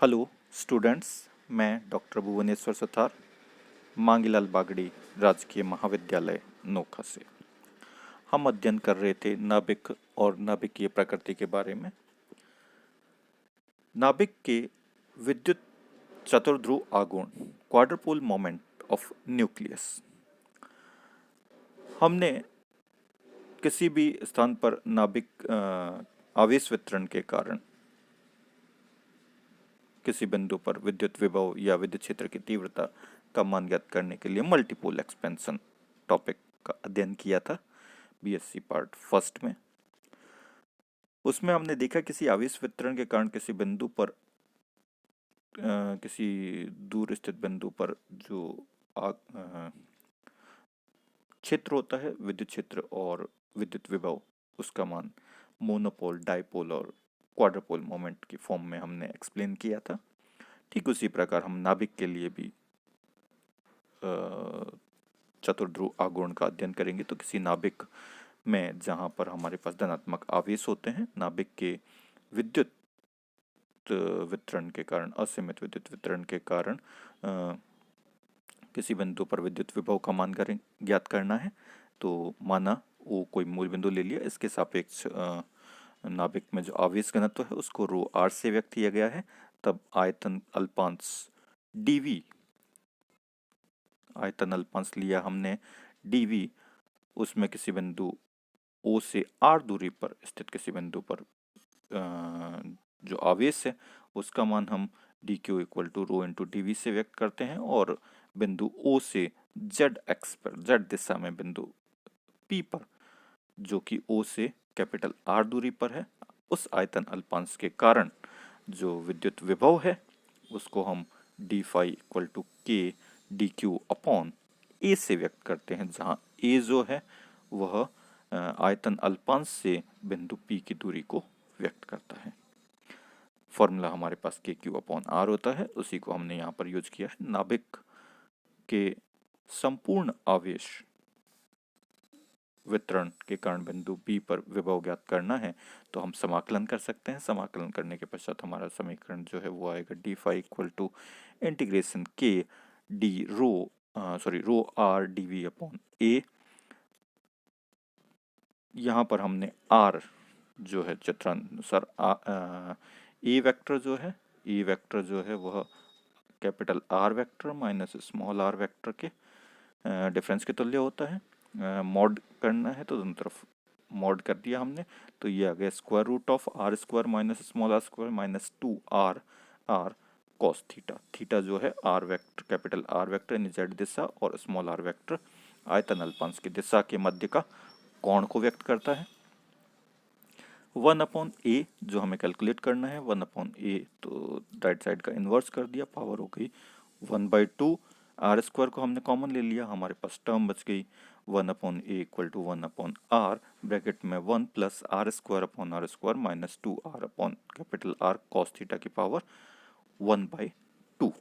Hello students, मैं doctor Bhubaneswar Suthar, Mangilal Bagri राजकीय महाविद्यालय नोखा से। हम अध्ययन कर रहे थे नाभिक और नाभिकीय प्रकृति के बारे में। नाभिक के विद्युत चतुर्ध्रुव आघूर्ण, क्वाड्रपोल मोमेंट ऑफ न्यूक्लियस। हमने किसी भी स्थान पर नाभिक आवेश वितरण के कारण किसी बिंदु पर विद्युत विभव या विद्युत क्षेत्र की तीव्रता का मान ज्ञात करने के लिए मल्टीपोल एक्सपेंशन टॉपिक का अध्ययन किया था बीएससी पार्ट फर्स्ट में। उसमें हमने देखा किसी आवेश वितरण के कारण किसी बिंदु पर किसी दूर स्थित बिंदु पर जो क्षेत्र होता है, विद्युत क्षेत्र और विद्युत विभव, उसका मान मोनोपोल, डाइपोल और क्वाड्रपोल मोमेंट की फॉर्म में हमने एक्सप्लेन किया था। ठीक उसी प्रकार हम नाभिक के लिए भी चतुर्ध्रुव आघूर्ण का अध्ययन करेंगे। तो किसी नाभिक में जहाँ पर हमारे पास धनात्मक आवेश होते हैं, नाभिक के विद्युत वितरण के कारण, असीमित विद्युत वितरण के कारण किसी बिंदु पर विद्युत विभव का मान ज्ञात करना है। तो माना वो कोई मूल बिंदु ले लिया, इसके सापेक्ष नाभिक में जो आवेश घनत्व है उसको रो आर से व्यक्त किया गया है। तब आयतन अल्पांश डीवी, आयतन अल्पांश लिया हमने डीवी, उसमें किसी बिंदु ओ से आर दूरी पर स्थित किसी बिंदु पर जो आवेश है उसका मान हम d q equal to rho into d v से व्यक्त करते हैं। और बिंदु ओ से जेड एक्स पर, जेड दिशा में बिंदु पी पर, जो कि ओ से कैपिटल आर दूरी पर है, उस आयतन अल्पांश के कारण जो विद्युत विभव है उसको हम डी फाई इक्वल टू के डी क्यू अपॉन ए से व्यक्त करते हैं, जहाँ ए जो है वह आयतन अल्पांश से बिंदु पी की दूरी को व्यक्त करता है। फॉर्मूला हमारे पास के क्यू अपॉन आर होता है, उसी को हमने यहाँ पर यूज किया है। नाभिक के संपूर्ण आवेश वितरण के कारण बिंदु बी पर विभव ज्ञात करना है तो हम समाकलन कर सकते हैं। समाकलन करने के पश्चात हमारा समीकरण जो है वो आएगा D phi equal to integration के D rho R D V upon A. यहाँ पर हमने आर जो है चित्रानुसार ए वेक्टर जो है वह capital R vector minus small r vector के डिफरेंस के तुल्य होता है। मॉड करना है तो दोनों तरफ मॉड कर दिया हमने, तो ये आ गया square root of R square minus small are square minus 2r R cos theta. Theta जो है r vector, capital R vector यानी जेड दिशा, और स्मॉल आर वेक्टर आयतन अल्पांश की दिशा के मध्य का कोण को व्यक्त करता है। 1/a जो हमें कैलकुलेट करना है, 1/a तो राइट साइड का इन्वर्स कर दिया, पावर हो गई 1/2। आर स्क्वायर को हमने कॉमन ले लिया, हमारे पास टर्म बच गई 1/a equal to 1/r, bracket में 1 plus r square upon R square minus 2r upon capital R cos theta की पावर 1/2।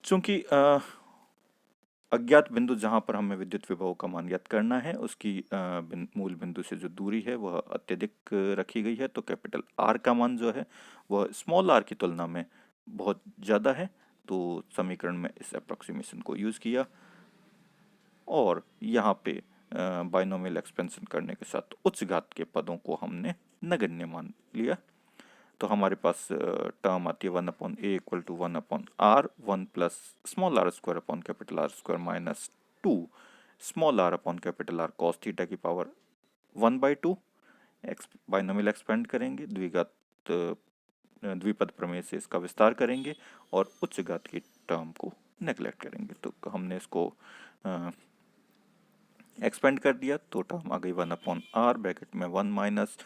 चूंकि अज्ञात बिंदु जहां पर हमें विद्युत विभव का मान ज्ञात करना है उसकी मूल बिंदु से जो दूरी है वह अत्यधिक रखी गई है, तो कैपिटल आर का मान जो है वह स्मॉल आर की तुलना में बहुत ज़्यादा है। तो समीकरण में इस अप्रोक्सीमेशन को यूज़ किया और यहाँ पे बाइनोमियल एक्सपेंशन करने के साथ उच्च घात के पदों को हमने नगण्य मान लिया। तो हमारे पास टर्म आती है 1/a equal to 1/r, 1 plus small are square upon capital R square minus 2 small are upon capital R cos theta की पावर 1/2। बाइनोमियल एक्सपेंड करेंगे, द्विपद प्रमेय से इसका विस्तार करेंगे और उच्च घात की टर्म को नेग्लेक्ट करेंगे। तो हमने इसको एक्सपेंड कर दिया, तो टर्म आ गई 1/r, ब्रैकेट में 1 minus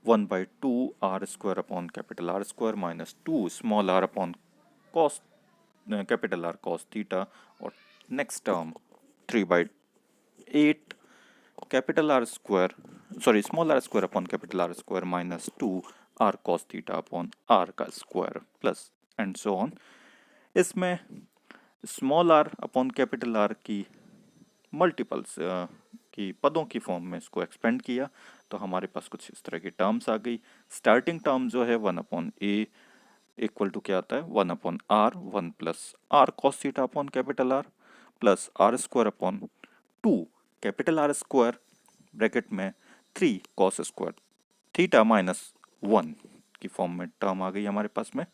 1/2 R square upon capital R square minus 2 small are upon cos capital R cos theta, और next term 3/8 capital R square small are square upon capital R square minus 2 R cos theta upon R का square plus and so on. इसमें small are upon capital R की multiples कि पदों की form में इसको expand किया तो हमारे पास कुछ इस तरह की टर्म्स आ गई। स्टार्टिंग टर्म जो है 1/a इक्वल टू क्या आता है 1/r, 1 plus r cos theta upon capital R plus r square upon 2 capital R square bracket में 3 कॉस स्क्वायर थीटा माइनस 1 की फॉर्म में टर्म आ गई हमारे पास में।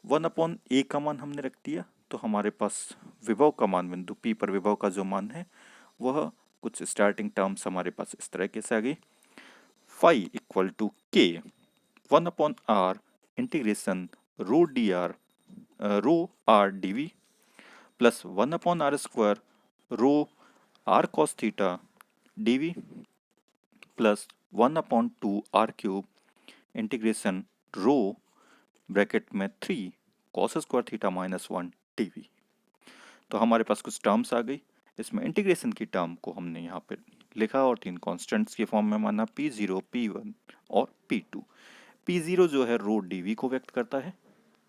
1/a का मान हमने रख दिया तो हमारे पास विभव का मान बिंदु P पर विभव का जो मान है वह कुछ स्टार्टिंग टर्म्स हमारे पास इस तरह से आ गई। Phi equal to k 1/r integration rho D R rho R D V plus 1/r square rho R cos theta D V plus 1/2 R cube integration rho bracket में 3 cos square theta minus 1 D V. तो हमारे पास कुछ terms आ गई। इसमें integration की term को हमने यहाँ पे लिखा और 3 कांस्टेंट्स की फॉर्म में माना P0, P1 और P2। P0 जो है रो dv को व्यक्त करता है,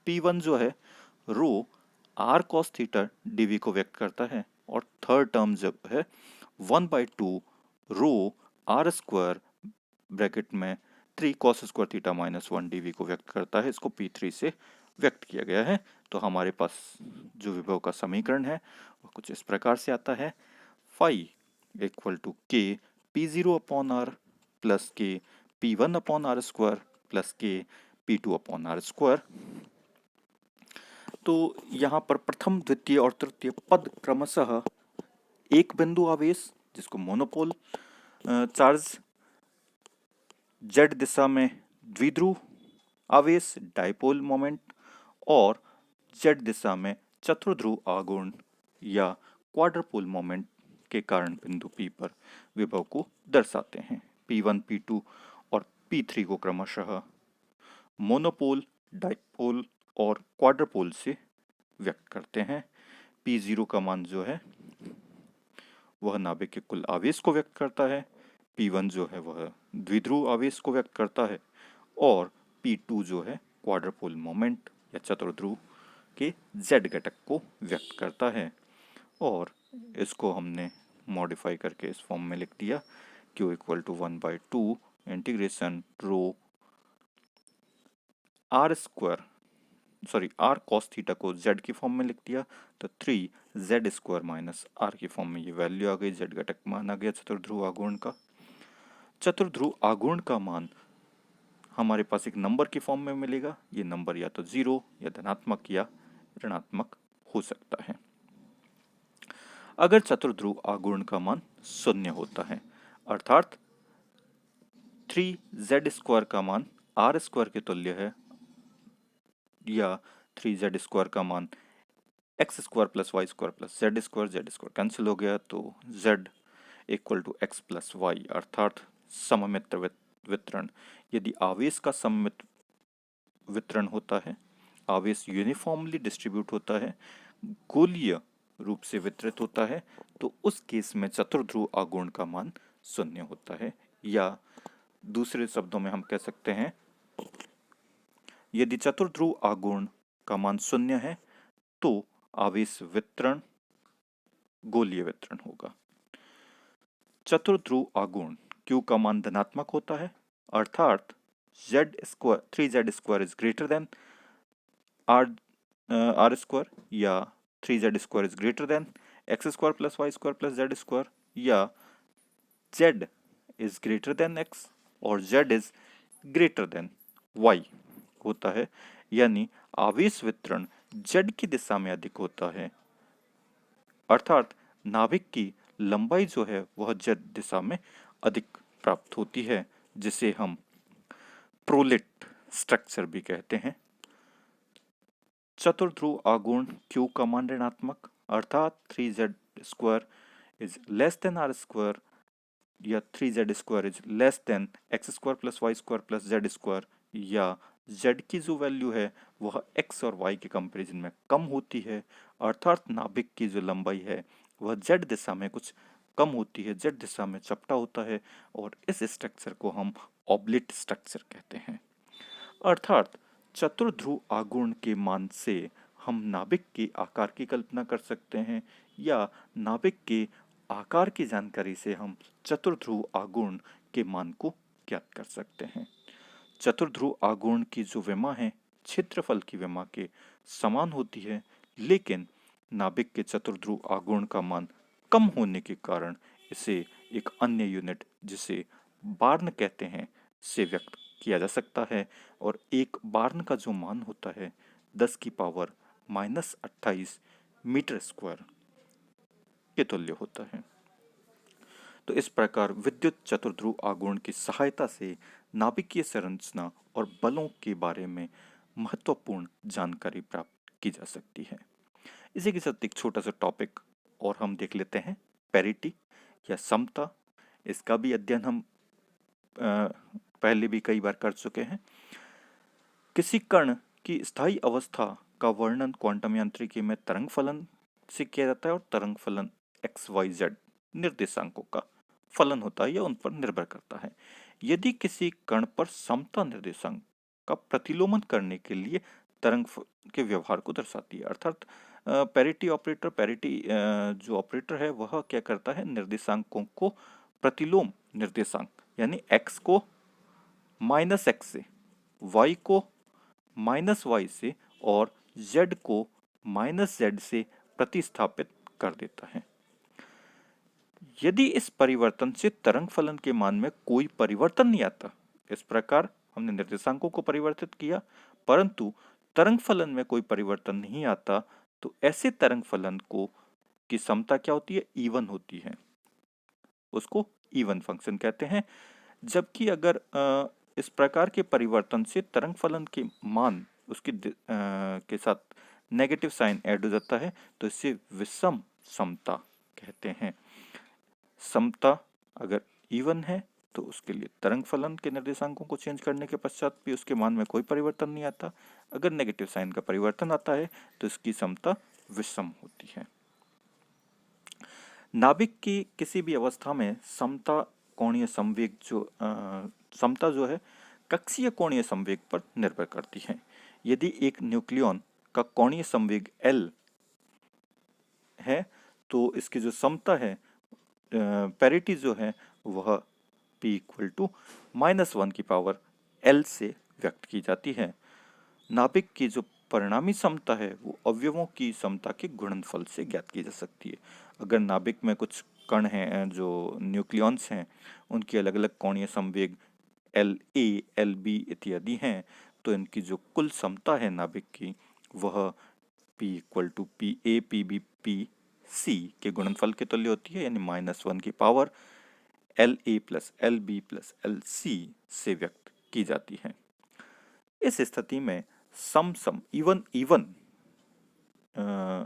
P1 जो है रो r cos थीटा dv को व्यक्त करता है और थर्ड टर्म जब है 1/2 रो r स्क्वायर ब्रैकेट में 3 cos square theta minus 1 dv को व्यक्त करता है। इसको P3 से व्यक्त किया गया है। तो हमारे पास जो विभव का समीकरण है वो कुछ इस प्रकार से आता है। फाई इक्वल टू के P0 अपॉन आर प्लस के P1 upon R square plus के P2 अपॉन आर स्क्वायर। तो यहाँ पर प्रथम द्वितीय और तृतीय पद क्रमशः एक बिंदु आवेश जिसको मोनोपोल चार्ज, जेड दिशा में द्विध्रुव आवेश डाइपोल मोमेंट और जेड दिशा में चतुर्ध्रुव आघूर्ण या क्वाड्रपोल मोमेंट के कारण बिंदु P पर विभव को दर्शाते हैं। P1, P2 और P3 को क्रमशः मोनोपोल, डाइपोल और क्वाड्रपोल से व्यक्त करते हैं। P0 का मान जो है वह नाभिक के कुल आवेश को व्यक्त करता है, P1 जो है वह द्विध्रुव आवेश को व्यक्त करता है और P2 जो है क्वाड्रपोल मोमेंट या चतुर्ध्रुव के z घटक को व्यक्त करता है। और इसको हमने मॉडिफाई करके इस फॉर्म में लिख दिया Q equal to 1/2 integration rho R square R cos theta को z की फॉर्म में लिख दिया तो 3z स्क्वायर माइनस आर की फॉर्म में ये वैल्यू आ गई। z घटक मान आ गया चतुर्ध्रुव आघूर्ण का। चतुर्ध्रुव आघूर्ण का मान हमारे पास एक नंबर की फॉर्म में मिलेगा। ये नंबर या तो 0 या धनात्मक या ऋणात्मक हो सकता है। अगर चतुर्ध्रुव आघूर्ण का मान 0 होता है अर्थात 3z स्क्वायर का मान आर स्क्वायर के तुल्य है या 3z स्क्वायर का मान X square plus Y square plus Z square cancel हो गया तो z equal to X plus Y अर्थात सममित वितरण। यदि आवेश का सममित वितरण होता है, आवेश यूनिफॉर्मली डिस्ट्रीब्यूट होता है, गोलीय रूप से वितरित होता है तो उस केस में चतुर्ध्रुव आघूर्ण का मान 0 होता है। या दूसरे शब्दों में हम कह सकते हैं यदि चतुर्ध्रुव आघूर्ण का मान 0 है तो आवेश वितरण गोलीय वितरण होगा। चतुर्ध्रुव आघूर्ण Q का मान धनात्मक होता है अर्थात z square 3z square is greater than R square या 3z square is greater than X square plus Y square plus Z square या z is greater than x और z is greater than y होता है। यानी आवेश वितरण z की दिशा में अधिक होता है अर्थात नाभिक की लंबाई जो है वह z दिशा में अधिक प्राप्त होती है जिसे हम प्रोलेट स्ट्रक्चर भी कहते हैं। चतुर्ध्रुव आघूर्ण Q का मान ऋणात्मक अर्थात 3z square is less than R square या 3z square is less than X square plus Y square plus Z square या z की जो वैल्यू है वह x और y के कंपैरिजन में कम होती है अर्थात नाभिक की जो लंबाई है वह z दिशा में कुछ कम होती है, z दिशा में चपटा होता है और इस स्ट्रक्चर को हम ऑब्लिट स्ट्रक्चर कहते हैं। अर्थात चतुर्ध्रुव आघूर्ण के मान से हम नाभिक के आकार की कल्पना कर सकते हैं या नाभिक के आकार की जानकारी से हम चतुर्ध्रुव आघूर्ण के मान को ज्ञात कर सकते हैं। चतुर्ध्रुव आघूर्ण की जो विमा है क्षेत्रफल की विमा के समान होती है, लेकिन नाभिक के चतुर्ध्रुव आघूर्ण का मान कम होने के कारण इसे एक अन्य यूनिट जिसे बार्न कहते हैं से व्यक्त किया जा सकता है, और एक बार्न का जो मान होता है 10⁻⁻28 मीटर स्क्वायर के तुल्य होता है। तो इस प्रकार विद्युत चतुर्ध्रुव आघूर्ण की सहायता से नाभिकीय संरचना और बलों के बारे में महत्वपूर्ण जानकारी प्राप्त की जा सकती है। इसी के साथ एक छोटा सा टॉपिक और हम देख लेते हैं, पैरिटी या समता। इसका भी अध्ययन हम पहले भी कई बार कर चुके हैं। किसी कण की स्थायी अवस्था का वर्णन क्वांटम यांत्रिकी में तरंग फलन से किया जाता है, और तरंग फलन XYZ निर्देशांकों का फलन होता है या उन पर निर्भर करता है। यदि किसी कण पर समता निर्देशांक का प्रतिलोमन करने के लिए तरंग के व्यवहार को दर्शाती है, अर्थात पैरिटी जो ऑपरेटर है वह क्या करता है, निर्देशांकों को प्रतिलोम निर्देशांक यानी x को -x से, y को -y से और z को -z से प्रतिस्थापित कर देता है। यदि इस परिवर्तन से तरंग फलन के मान में कोई परिवर्तन नहीं आता, इस प्रकार हमने निर्देशांकों को परिवर्तित किया परंतु तरंग फलन में कोई परिवर्तन नहीं आता, तो ऐसे तरंग फलन को की समता क्या होती है, इवन होती है, उसको इवन फंक्शन कहते हैं। जबकि अगर इस प्रकार के परिवर्तन से तरंग फलन के मान उसके के साथ नेगेटिव साइन ऐड हो जाता है, तो इसे विषम समता कहते हैं। समता अगर इवन है तो उसके लिए तरंग फलन के निर्देशांकों को चेंज करने के पश्चात भी उसके मान में कोई परिवर्तन नहीं आता। अगर नेगेटिव साइन का परिवर्तन आता है तो इसकी समता विषम होती है। नाभिक की किसी भी अवस्था में समता कोणीय संवेग समता जो है कक्षीय कोणीय संवेग पर निर्भर करती है। यदि एक न्यूक्लियॉन का कोणीय संवेग L है तो इसकी जो समता है पैरिटी जो है वह P = -1 से व्यक्त की जाती है। नाभिक की जो परिणामी समता है वो अवयवों की समता के गुणनफल से ज्ञात की जा सकती है। अगर नाभिक में कुछ कण हैं जो न्यूक्लियॉन्स हैं, उनकी अलग अलग कोणीय संवेग LA, LB इत्यादि हैं, तो इनकी जो कुल समता है नाभिक की वह P = PA, PB, PC के गुणनफल के तुल्य होती है, यानी -1 LA + LB + LC से व्यक्त की जाती है। इस स्थिति में सम इवन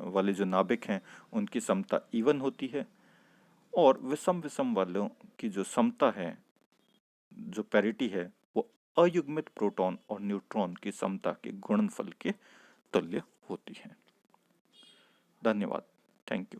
वाले जो नाभिक हैं उनकी समता इवन होती है, और विषम वालों की जो समता है, जो पैरिटी है, वो अयुग्मित प्रोटॉन और न्यूट्रॉन की समता के गुणनफल के तुल्य होती है। धन्यवाद। Thank you.